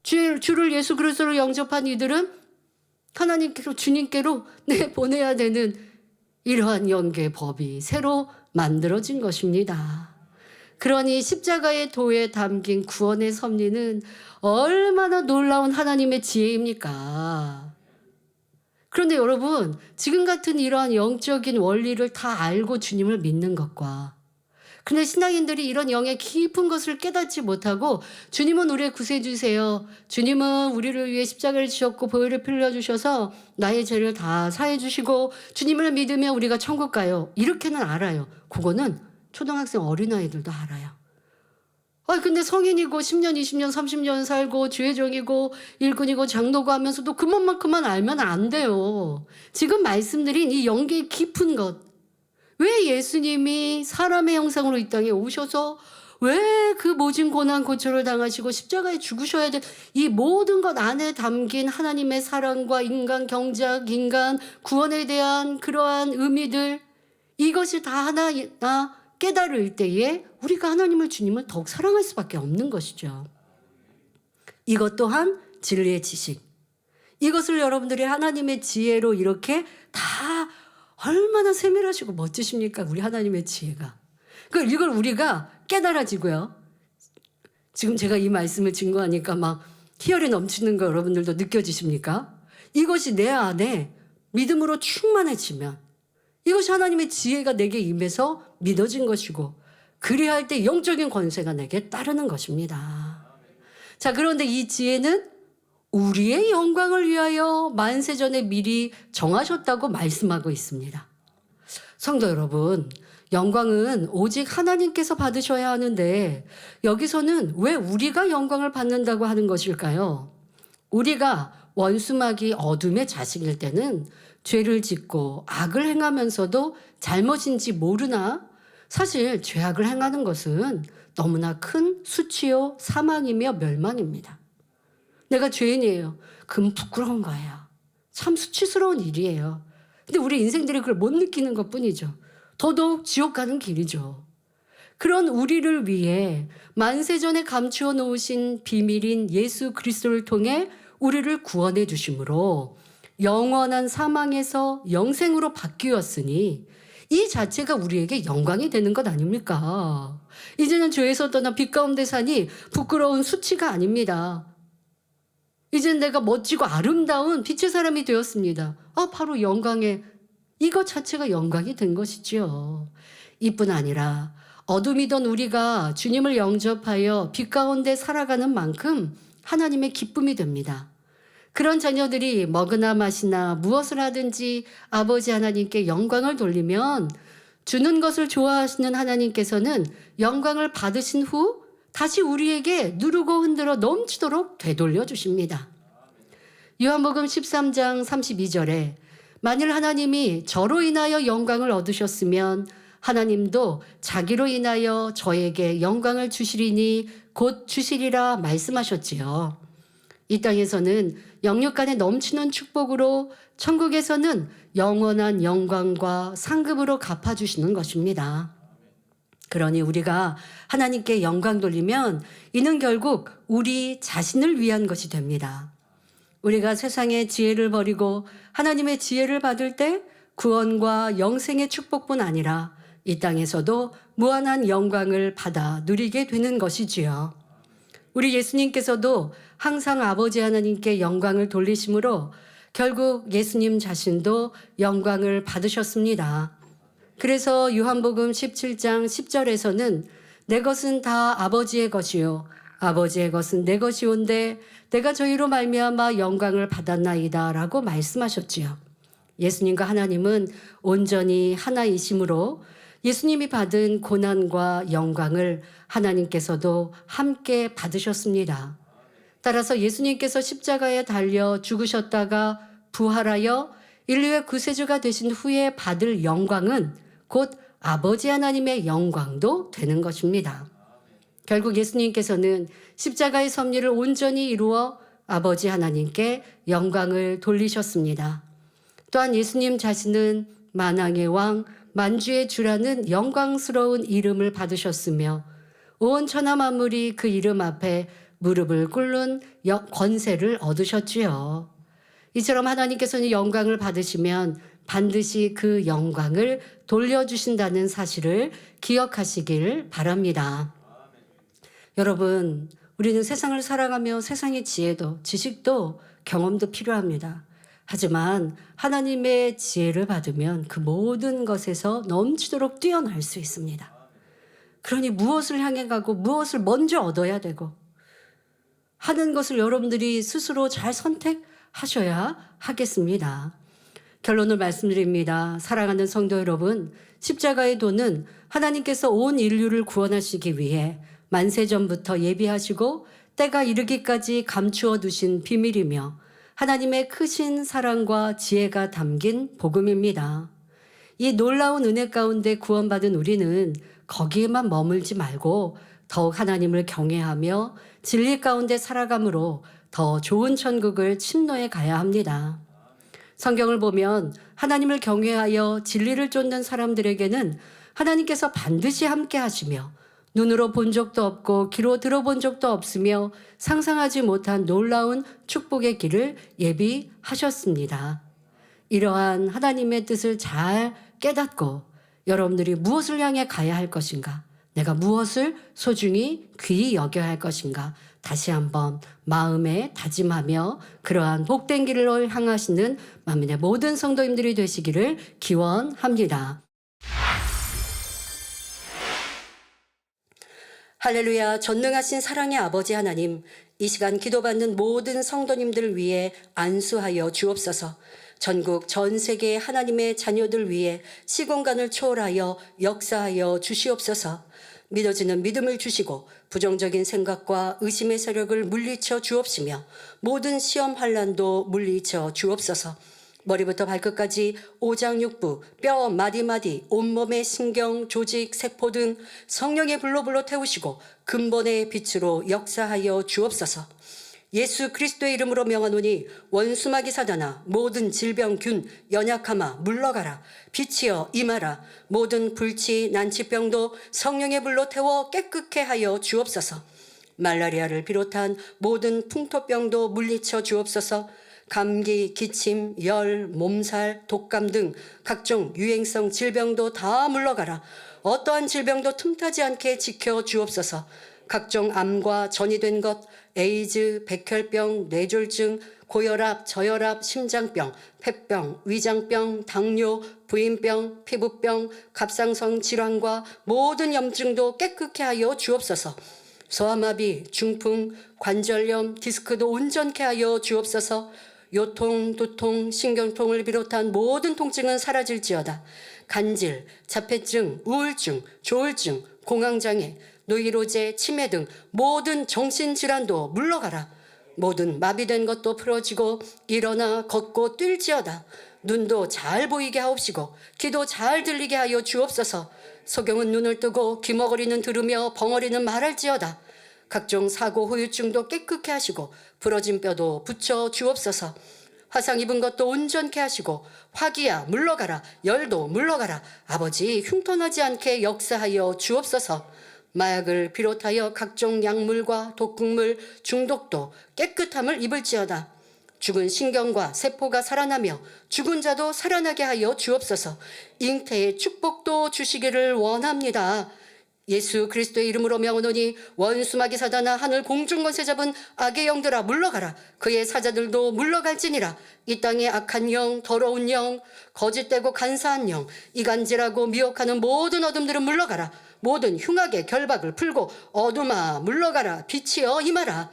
주를 예수 그리스도를 영접한 이들은 하나님께로 주님께로 보내야 되는 이러한 영계의 법이 새로 만들어진 것입니다. 그러니 십자가의 도에 담긴 구원의 섭리는 얼마나 놀라운 하나님의 지혜입니까? 그런데 여러분, 지금 같은 이러한 영적인 원리를 다 알고 주님을 믿는 것과 근데 신앙인들이 이런 영의 깊은 것을 깨닫지 못하고 주님은 우리의 구세주세요. 주님은 우리를 위해 십자가를 지셨고 보혈을 흘려주셔서 나의 죄를 다 사해 주시고 주님을 믿으면 우리가 천국 가요. 이렇게는 알아요. 그거는 초등학생 어린아이들도 알아요. 근데 성인이고 10년, 20년, 30년 살고 주회종이고 일꾼이고 장로고 하면서도 그것만큼만 알면 안 돼요. 지금 말씀드린 이 영계의 깊은 것. 왜 예수님이 사람의 형상으로 이 땅에 오셔서 왜 그 모진 고난 고초를 당하시고 십자가에 죽으셔야 돼? 이 모든 것 안에 담긴 하나님의 사랑과 인간 경작, 인간 구원에 대한 그러한 의미들 이것이 다 하나하나 깨달을 때에 우리가 하나님을 주님을 더욱 사랑할 수밖에 없는 것이죠. 이것 또한 진리의 지식. 이것을 여러분들이 하나님의 지혜로 이렇게 다 얼마나 세밀하시고 멋지십니까? 우리 하나님의 지혜가. 이걸 우리가 깨달아지고요. 지금 제가 이 말씀을 증거하니까 막 희열이 넘치는 거 여러분들도 느껴지십니까? 이것이 내 안에 믿음으로 충만해지면 이것이 하나님의 지혜가 내게 임해서 믿어진 것이고 그리할 때 영적인 권세가 내게 따르는 것입니다. 자, 그런데 이 지혜는 우리의 영광을 위하여 만세전에 미리 정하셨다고 말씀하고 있습니다. 성도 여러분, 영광은 오직 하나님께서 받으셔야 하는데 여기서는 왜 우리가 영광을 받는다고 하는 것일까요? 우리가 원수마귀 어둠의 자식일 때는 죄를 짓고 악을 행하면서도 잘못인지 모르나 사실 죄악을 행하는 것은 너무나 큰 수치요 사망이며 멸망입니다. 내가 죄인이에요. 그럼 부끄러운 거예요. 참 수치스러운 일이에요. 근데 우리 인생들이 그걸 못 느끼는 것뿐이죠. 더더욱 지옥 가는 길이죠. 그런 우리를 위해 만세전에 감추어 놓으신 비밀인 예수 그리스도를 통해 우리를 구원해 주심으로 영원한 사망에서 영생으로 바뀌었으니 이 자체가 우리에게 영광이 되는 것 아닙니까? 이제는 죄에서 떠나 빛 가운데 사니 부끄러운 수치가 아닙니다. 이젠 내가 멋지고 아름다운 빛의 사람이 되었습니다. 바로 영광의 이것 자체가 영광이 된 것이지요. 이뿐 아니라 어둠이던 우리가 주님을 영접하여 빛 가운데 살아가는 만큼 하나님의 기쁨이 됩니다. 그런 자녀들이 먹으나 마시나 무엇을 하든지 아버지 하나님께 영광을 돌리면 주는 것을 좋아하시는 하나님께서는 영광을 받으신 후 다시 우리에게 누르고 흔들어 넘치도록 되돌려 주십니다. 요한복음 13장 32절에 만일 하나님이 저로 인하여 영광을 얻으셨으면 하나님도 자기로 인하여 저에게 영광을 주시리니 곧 주시리라 말씀하셨지요. 이 땅에서는 영육간에 넘치는 축복으로 천국에서는 영원한 영광과 상급으로 갚아주시는 것입니다. 그러니 우리가 하나님께 영광 돌리면 이는 결국 우리 자신을 위한 것이 됩니다. 우리가 세상의 지혜를 버리고 하나님의 지혜를 받을 때 구원과 영생의 축복뿐 아니라 이 땅에서도 무한한 영광을 받아 누리게 되는 것이지요. 우리 예수님께서도 항상 아버지 하나님께 영광을 돌리심으로 결국 예수님 자신도 영광을 받으셨습니다. 그래서 요한복음 17장 10절에서는 내 것은 다 아버지의 것이요 아버지의 것은 내 것이온데 내가 저희로 말미암아 영광을 받았나이다 라고 말씀하셨지요. 예수님과 하나님은 온전히 하나이심으로 예수님이 받은 고난과 영광을 하나님께서도 함께 받으셨습니다. 따라서 예수님께서 십자가에 달려 죽으셨다가 부활하여 인류의 구세주가 되신 후에 받을 영광은 곧 아버지 하나님의 영광도 되는 것입니다. 결국 예수님께서는 십자가의 섭리를 온전히 이루어 아버지 하나님께 영광을 돌리셨습니다. 또한 예수님 자신은 만왕의 왕, 만주의 주라는 영광스러운 이름을 받으셨으며 온 천하 만물이 그 이름 앞에 무릎을 꿇는 권세를 얻으셨지요. 이처럼 하나님께서는 영광을 받으시면 반드시 그 영광을 돌려주신다는 사실을 기억하시길 바랍니다. 여러분, 우리는 세상을 살아가며 세상의 지혜도 지식도 경험도 필요합니다. 하지만 하나님의 지혜를 받으면 그 모든 것에서 넘치도록 뛰어날 수 있습니다. 그러니 무엇을 향해 가고 무엇을 먼저 얻어야 되고 하는 것을 여러분들이 스스로 잘 선택하셔야 하겠습니다. 결론을 말씀드립니다. 사랑하는 성도 여러분, 십자가의 도는 하나님께서 온 인류를 구원하시기 위해 만세전부터 예비하시고 때가 이르기까지 감추어 두신 비밀이며 하나님의 크신 사랑과 지혜가 담긴 복음입니다. 이 놀라운 은혜 가운데 구원받은 우리는 거기에만 머물지 말고 더욱 하나님을 경외하며 진리 가운데 살아감으로 더 좋은 천국을 침노해 가야 합니다. 성경을 보면 하나님을 경외하여 진리를 쫓는 사람들에게는 하나님께서 반드시 함께 하시며 눈으로 본 적도 없고 귀로 들어본 적도 없으며 상상하지 못한 놀라운 축복의 길을 예비하셨습니다. 이러한 하나님의 뜻을 잘 깨닫고 여러분들이 무엇을 향해 가야 할 것인가, 내가 무엇을 소중히 귀히 여겨야 할 것인가 다시 한번 마음에 다짐하며 그러한 복된 길을 향하시는 만민의 모든 성도님들이 되시기를 기원합니다. 할렐루야. 전능하신 사랑의 아버지 하나님, 이 시간 기도받는 모든 성도님들을 위해 안수하여 주옵소서. 전국 전 세계의 하나님의 자녀들 위해 시공간을 초월하여 역사하여 주시옵소서. 믿어지는 믿음을 주시고 부정적인 생각과 의심의 세력을 물리쳐 주옵시며 모든 시험 환난도 물리쳐 주옵소서. 머리부터 발끝까지 오장육부, 뼈, 마디마디, 온몸의 신경, 조직, 세포 등 성령의 불로 태우시고 근본의 빛으로 역사하여 주옵소서. 예수 그리스도의 이름으로 명하노니 원수마귀 사단아, 모든 질병, 균, 연약함아 물러가라. 빛이여 임하라. 모든 불치, 난치병도 성령의 불로 태워 깨끗게 하여 주옵소서. 말라리아를 비롯한 모든 풍토병도 물리쳐 주옵소서. 감기, 기침, 열, 몸살, 독감 등 각종 유행성 질병도 다 물러가라. 어떠한 질병도 틈타지 않게 지켜 주옵소서. 각종 암과 전이된 것, 에이즈, 백혈병, 뇌졸중, 고혈압, 저혈압, 심장병, 폐병, 위장병, 당뇨, 부인병, 피부병, 갑상선 질환과 모든 염증도 깨끗게 하여 주옵소서. 소아마비, 중풍, 관절염, 디스크도 온전케 하여 주옵소서. 요통, 두통, 신경통을 비롯한 모든 통증은 사라질지어다. 간질, 자폐증, 우울증, 조울증, 공황장애, 노이로제, 치매 등 모든 정신질환도 물러가라. 모든 마비된 것도 풀어지고 일어나 걷고 뛸지어다. 눈도 잘 보이게 하옵시고 귀도 잘 들리게 하여 주옵소서. 소경은 눈을 뜨고 귀머거리는 들으며 벙어리는 말할지어다. 각종 사고 후유증도 깨끗게 하시고 부러진 뼈도 붙여 주옵소서. 화상 입은 것도 온전케 하시고 화기야 물러가라. 열도 물러가라. 아버지 흉터나지 않게 역사하여 주옵소서. 마약을 비롯하여 각종 약물과 독극물 중독도 깨끗함을 입을지어다. 죽은 신경과 세포가 살아나며 죽은 자도 살아나게 하여 주옵소서. 잉태의 축복도 주시기를 원합니다. 예수 그리스도의 이름으로 명하노니 원수마귀 사단아, 하늘 공중 권세 잡은 악의 영들아 물러가라. 그의 사자들도 물러갈지니라. 이 땅의 악한 영, 더러운 영, 거짓되고 간사한 영, 이간질하고 미혹하는 모든 어둠들은 물러가라. 모든 흉악의 결박을 풀고 어둠아 물러가라, 빛이여 임하라.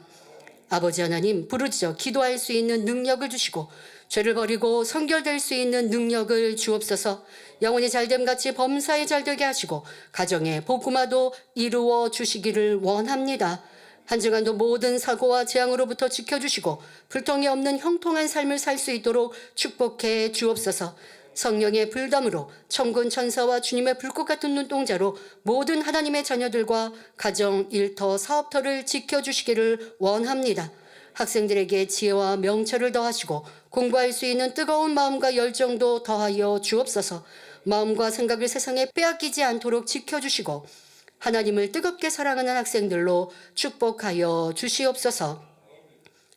아버지 하나님, 부르짖어 기도할 수 있는 능력을 주시고 죄를 버리고 성결될 수 있는 능력을 주옵소서. 영혼이 잘됨같이 범사에 잘되게 하시고 가정의 복음화도 이루어 주시기를 원합니다. 한 주간도 모든 사고와 재앙으로부터 지켜주시고 불통이 없는 형통한 삶을 살 수 있도록 축복해 주옵소서. 성령의 불담으로 천군 천사와 주님의 불꽃 같은 눈동자로 모든 하나님의 자녀들과 가정, 일터, 사업터를 지켜주시기를 원합니다. 학생들에게 지혜와 명철을 더하시고 공부할 수 있는 뜨거운 마음과 열정도 더하여 주옵소서. 마음과 생각을 세상에 빼앗기지 않도록 지켜주시고 하나님을 뜨겁게 사랑하는 학생들로 축복하여 주시옵소서.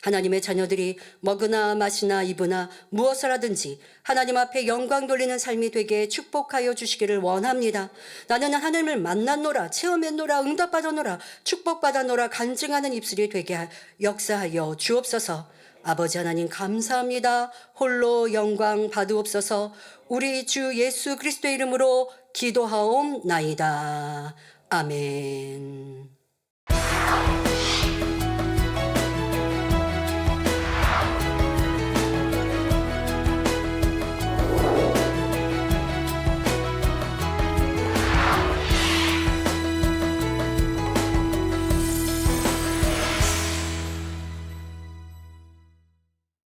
하나님의 자녀들이 먹으나 마시나 입으나 무엇을 하든지 하나님 앞에 영광 돌리는 삶이 되게 축복하여 주시기를 원합니다. 나는 하나님을 만났노라, 체험했노라, 응답받았노라, 축복받았노라 간증하는 입술이 되게 역사하여 주옵소서. 아버지 하나님 감사합니다. 홀로 영광 받으옵소서. 우리 주 예수 그리스도의 이름으로 기도하옵나이다. 아멘.